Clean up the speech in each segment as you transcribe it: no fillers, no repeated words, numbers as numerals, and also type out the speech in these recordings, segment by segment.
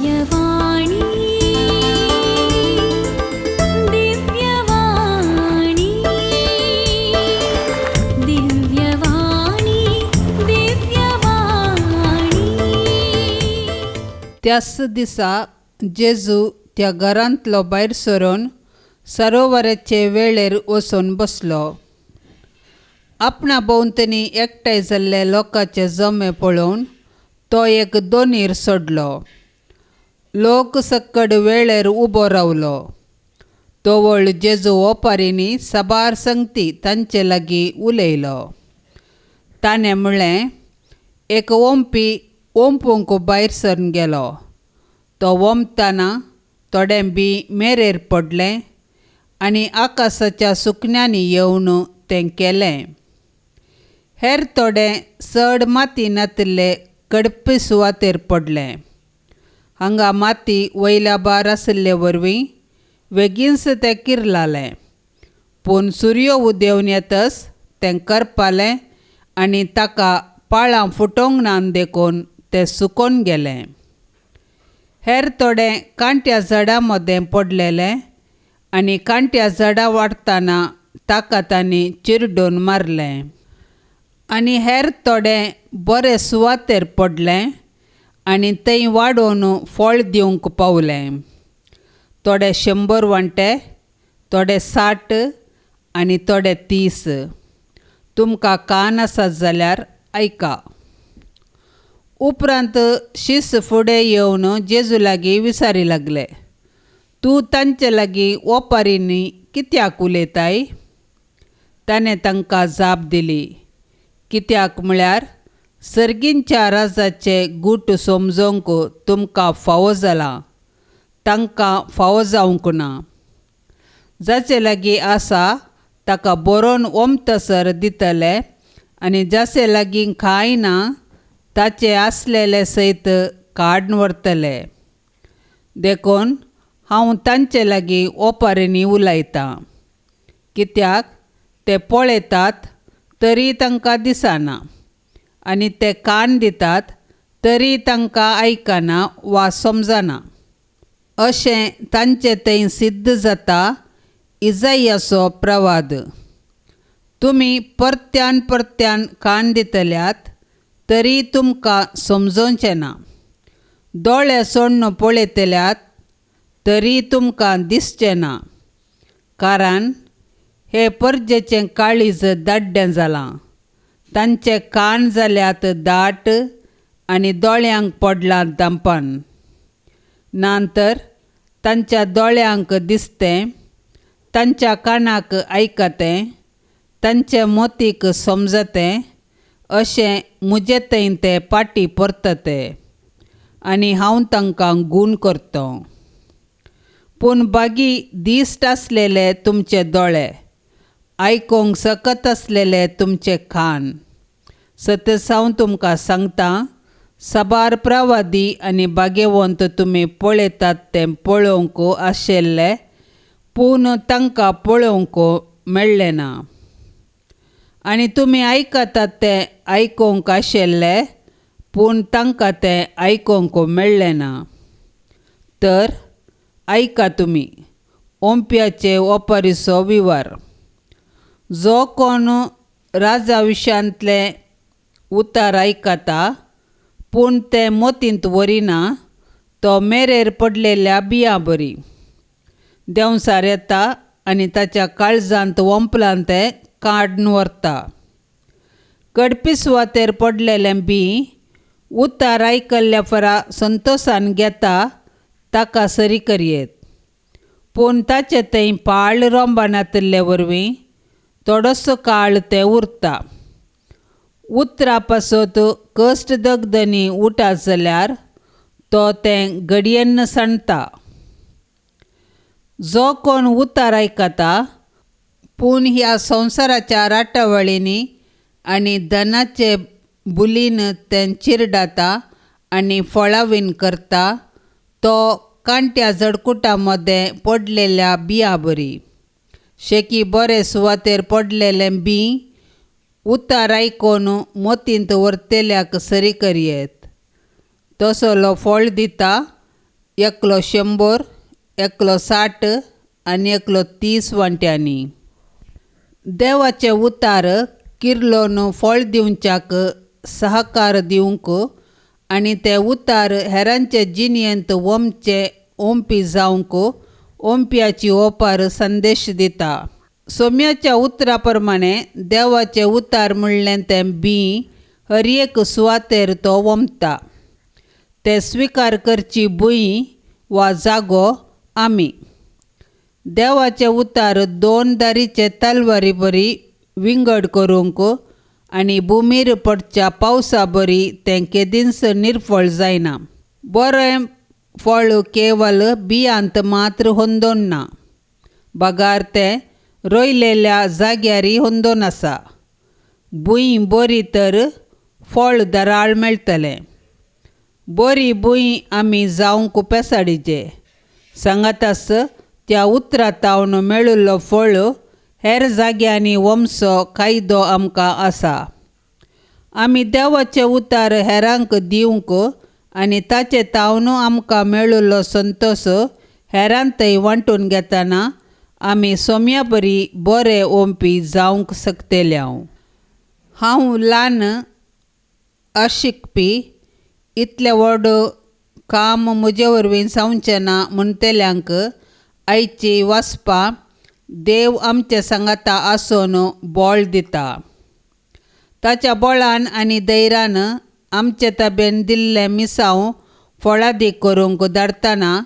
दिव्यवाणी दिव्यवाणी दिव्यवाणी दिव्यवाणी. त्याच दिसा जेजू त्या घरांतलो भायर सरून सरोवराचे वेळेर वचून बसलो. आपणा भोंवतणी एकठांय जाल्ले लोकांचे जमे पळोवन तो एक दोनीर सोडलो. लोक सकड वेळेर उबो रावलो. तोवळ जेजू ओपारींनी साबार संगती तांचे लागीं उलयलो. ताणें म्हणलें, एक ओंपी ओंपूंक भायर सरून गेलो. तो ओंपतना थोडें बी मेरेर पडलें आनी आकाशाच्या सुकण्यांनी येवन तें केलें. हेर थोडें चड माती नातिल्ले कडपी सुवातेर पडलें. हांगा माती वयल्या भार आशिल्ले वरवीं बेगीनच तें किरलालें. पूण सूर्य उदेंवन येतच तें करपालें आनी ताका पाळां फुटोंक ना देखून तें सुकोवन गेलें. हेर थोडें कांट्या झाडां मदें पडलेलें आनी कांट्या झाडां वाडटाना ताका तांणी चिरडून मारलें. आनी हेर थोडें बरे सुवातेर पडलें आनी थंय वाडोवन फळ दिवंक पावलें. थोडे 100 वांटे, थोडे 60 आनी थोडे 30. तुमकां कान आसात जाल्यार आयका. उपरांत शिस फुडें येवन जेजू लागीं विचारी लागले, तूं तांचे लागीं ओपारींनी कित्याक उलयताय? ताणें तांकां जाप दिली, कित्याक म्हळ्यार सर्गींच्या राजाचे गूट समजोवंक तुमकां फावो जाला, तांकां फावो जावंक ना. जाचे लागीं आसा ताका बरोवन ओंपतसर दितले आनी जाचे लागीं कांय ना ताचे आसलेले सयत काडून व्हरतले. देखून हांव तांचे लागीं ओपारींनी उलयतां. कित्याक ते पळयतात तरी तांकां दिसना आनी ते कान दितात तरी तांकां आयकना वा समजना. अशें तांचे थंय सिद्ध जाता इसायाचो प्रवाद. तुमी परत्यान परत्यान कान दितल्यात तरी तुमकां समजोवचें ना. दोळे सोडून पळयतल्यात तरी तुमकां दिसचें ना. कारण हे परजेचें काळीज दाड्डें जालां. तांचे कान जाल्यात दाट आनी दोळ्यांक पडलां दांपण. नंतर तांच्या दोळ्यांक दिसतें, तांच्या कानाक आयकतें, तांचे मोतीक समजतें, अशें म्हजे थंय ते पाटी परतते आनी हांव तांकां गूण करतों. पूण बागी दिश्ट आसलेले तुमचे दोळे, आयकूंक सकत आसलेले तुमचे कान. सतत हांव तुमकां सांगतां, साबार प्रवादी आनी भाग्यवंत तुमी पळयतात तें पळोवंक आशिल्ले, पूण तांकां पळोवंक मेळ्ळें ना. आनी तुमी आयकतात तें आयकूंक आशिल्ले, पूण तांकां तें आयकूंक मेळ्ळें ना. तर आयका तुमी ओंप्याचे ओपारीचो विवार. जो कोण राजा विशयांतले उतार आयकता पूण ते मोतींत व्हरिना, तो मेरेर पडलेल्या बियां बरी. देंवसार येता आनी ताच्या काळजांत ओंपलां तें काडून व्हरता. कडपी सुवातेर पडलेलें बी उतार आयकल्ल्या फरा संतोशान घेता ताका सरी करयेत. पूण ताचे थंय पाळ रोंबा नातिल्ले वरवीं थोडोसो काळ तें उरता. उतरा पासत कश्ट दगदनी उठात जाल्यार तो तें घडयेन सांडटा. जो कोण उतार आयकता पूण ह्या संवसाराच्या राटावळींनी आनी धनाचे बुलीन तें चिरडाता आनी फळावीन करता, तो कांट्या जडकुटां मदें पडलेल्या बियां बरी. शेकी बरे सुवातेर पडलेलें बी उतार आयकून मोतींत व्हरतेल्याक सरी करयेत. तसलो फळ दिता एकलो 100, एकलो 60 आनी एकलो 30 वांट्यांनी. देवाचे उतार किर्लोन फळ दिवच्याक सहकार दिवंक आनी ते उतार हेरांचे जिणयेंत ओंपी जावंक ओंप्याची ओपार संदेश दिता. सोम्याच्या उतरा प्रमाणे देवाचे उतार म्हणलें तें हर एक सुवातेर तो ओंपता. ते स्विकार करची भुंय वा जागो आमी. देवाचे उतार 2 दारीचे तलवारी बरी विंगड करूंक आनी भुमीर पडच्या पावसा बरी तें केदींच निर्फळ जायना. बरें फळ केवल बियांत मात्र होंदोन ना, बगार तें रोयलेल्या जाग्यारी होंदोन आसा. भुंय बरी तर फळ दराळ मेळटलें. बरी भुंय आमी जावंक पेसाडीचे. सांगातास त्या उतरांतावन मेळिल्लो फळ हेर जाग्यांनी वमसो कायदो आमकां आसा. आमी देवाचे उतार हेरांक दिवंक आनी ताचे तावन आमकां मेळिल्लो संतोश हेरांतय वांटून घेतना आमी सोम्या बरी बरे ओंपी जावंक शकतल्यांव. हांव ल्हान अशिकपी इतलें व्हड काम म्हजे वरवीं जावचें ना म्हणटल्यांक आयची वाचपां देव आमचे सांगाता आसून बळ दिता. ताच्या बळान आनी धैर्यान आमचे ताब्यान दिल्लें मिसांव फळादीक करूंक धाडटना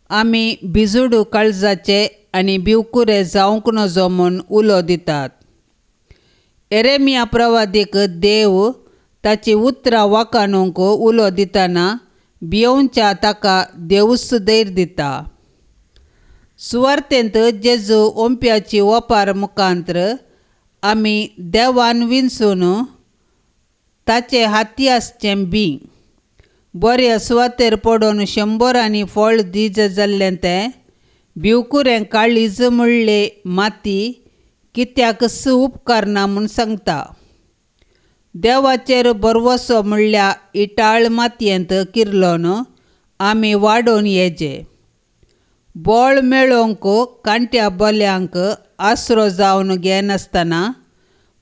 आमी बिजुडू काळजाचे आनी भिवकुरे जावंक नजो म्हूण उलो दितात. एरेमिया प्रवादीक देव ताची उतरां वाखाणूंक उलो दितना भियोवच्या ताका देवूच धैर्य दिता. सुवार्थेंत जेजू ओंप्याची ओपार मुखांतर आमी देवान विंचून ताचे हाती आसचें बरे सुवातेर पडून 100 फळ दीज जाल्लें तें भिवकुरें काळीज म्हणले माती कित्याक उपकारना म्हूण सांगता. देवाचेर बरवसो म्हणल्या इटाळ मातयेंत किर्लोन आमी वाडोवन येजे. बळ मेळोवंक कांट्या बल्यांक आसरो जावन घेनासतना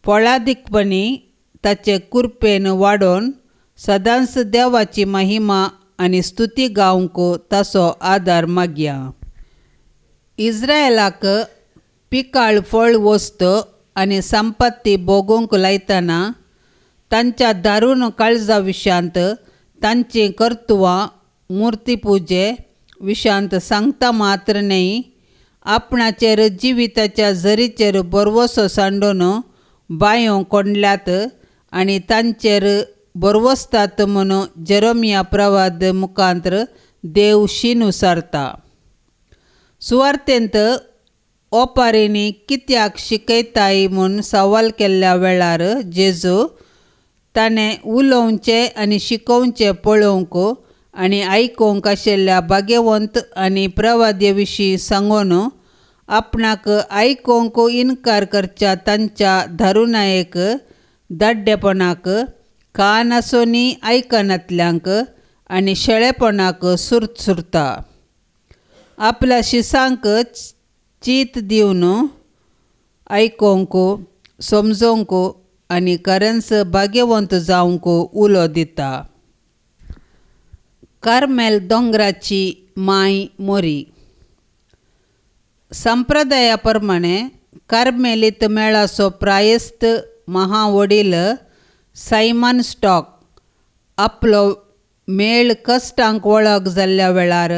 फळादीकपणी ताचे कुरपेन वाडोवन सदांच देवाची महिमा आनी स्तुती गावंक ताचो आदार मागया. इस्रायेलाक पिकाळ फळ वस्त आनी संपत्ती भोगूंक लायतना तांच्या दारूण काळजा विशांत तांची कर्तुवां मुर्तीपुजे विशांत सांगता मात्र न्हय, आपणाचेर जिविताच्या झरीचेर बरवसो सांडून बायो कोंडल्यात आनी तांचेर बरवसतात म्हूण जेरेमिया प्रवाद मुखांतर देव शीन सारता. सुवार्थेंत ओपारींनी कित्याक शिकयताय म्हूण सवाल केल्ल्या वेळार जेजू ताणें उलोवचें आनी शिकोवचें पळोवंक आनी आयकूंक आशिल्ल्या भाग्यवंत आनी प्रवाद्ये विशीं सांगून आपणाक आयकूंक इन्कार करच्या तांच्या धारुणायेक दाड्डेपणाक कान आसुनी आयकनातल्यांक आनी शेळेपणाक सुरता. आपल्या शिसांक चीत दिवन आयकूंक समजोवंक आनी खरेंच भाग्यवंत जावंक उलो दिता. कार्मेल दोंगराची माय मोरी. संप्रदाया प्रमाणे कार्मेलीत मेळाचो प्रायस्त महावडील सायमन स्टॉक आपलो मेळ कश्टांक वळख जाल्ल्या वेळार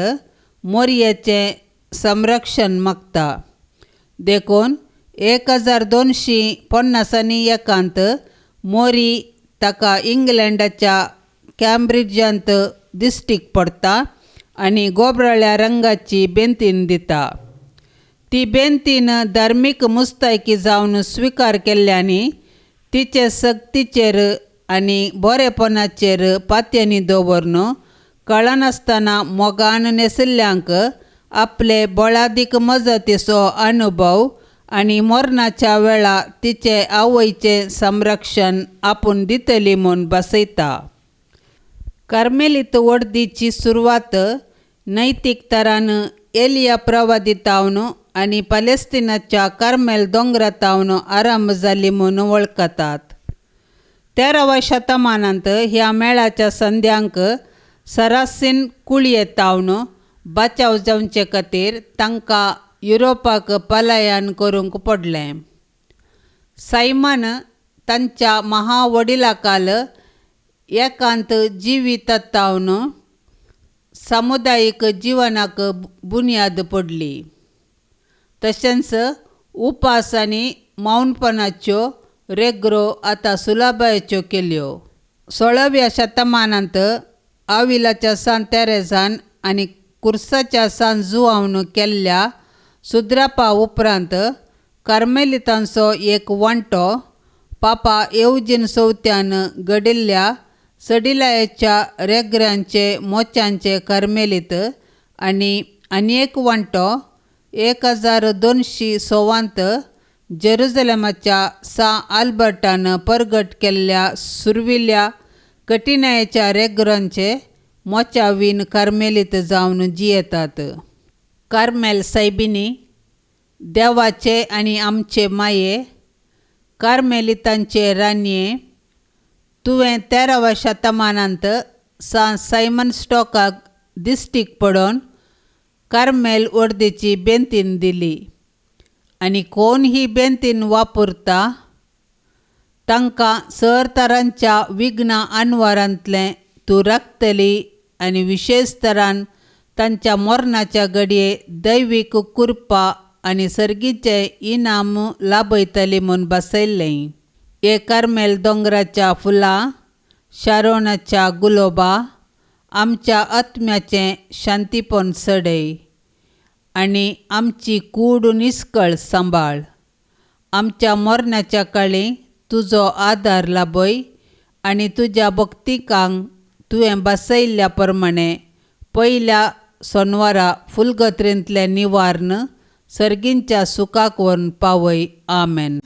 मोरयेचें संरक्षण मागता. देखून 1251 मोरी ताका इंग्लंडाच्या कॅम्ब्रिजांत दिश्टीक पडटा आनी गोबराळ्या रंगाची बेंतीन दिता. ती बेंतीन धार्मीक मुस्तायकी जावन स्विकार केल्ल्यानी तिचे सक्तीचेर आनी बरेपणाचेर पातयेनी दवरून कळनासतना मोगान नेसिल्ल्यांक आपले बळादीक मजतीचो अनुभव आनी मरणाच्या वेळा तिचे आवयचें संरक्षण आपूण दितली म्हूण बसयता. कार्मेलीत वर्दीची सुरवात नैतीक तरान एलिया प्रवादितावन आनी पॅलेस्तिनाच्या कार्मेल दोंगरातावन आरंभ जाली म्हणून वळखतात. 13व्या शतमानांत ह्या मेळाच्या संध्यांक सरासीन कुळी येतावन बचाव जावचे खातीर तांकां युरोपाक पलायन करूंक पडलें. सायमन तांच्या महावडिलाकाल एकांत जिवितावन सामुदायिक जिवनाक बुन्याद पडली. तशेंच उपास आनी मौनपणाच्यो रेगरो आतां सुलभायेच्यो केल्यो. 16व्या शतमानांत आविलाच्या सान तेरेझान आनी कुर्साच्या सान जुआवन केल्ल्या सुद्रापा उपरांत कार्मेलितांचो एक वंटो पापा येवजीन चवथ्यान घडिल्ल्या सडिलायेच्या रेगऱ्यांचे मोच्यांचे कार्मेलीत आनी एक वंटो 1200 जेरुझलेमाच्या सा आल्बर्टान परगट केल्ल्या सुरविल्ल्या कठिणायेच्या रेगरांचे मोच्यावीन कार्मेलीत जावन जियेतात. कार्मेल सायबिनी, देवाचे आनी आमचे माये, कार्मेलितांचे रानये, तुवें 13व्या शतमानांत सा सायमन स्टॉकाक दिश्टीक पडोवन कार्मेल वर्देची बेंतीन दिली आनी कोण ही बेंतीन वापरता तांकां सर तरांच्या विघ्ना आनवारांतलें तूं राखतली आनी विशेश तरान तांच्या मरणाच्या घडये दैवीक कृपा आनी सर्गीचें इनाम लाभयतली म्हूण बसयल्लें. हे कार्मेल दोंगराच्या फुलां, शारोनाच्या गुलोबा, आमच्या आत्म्याचें शांतीपण सडय आनी आमची कूड निश्कळ सांबाळ. आमच्या मरणाच्या काळी तुजो आदार लाभय आनी तुज्या भक्तिकांक तुवें बसयल्ल्या प्रमाणें पयल्या सोनवारा फुलगत्रेंतलें निवारण सर्गींच्या सुखाक व्हरून पावय. आमेन.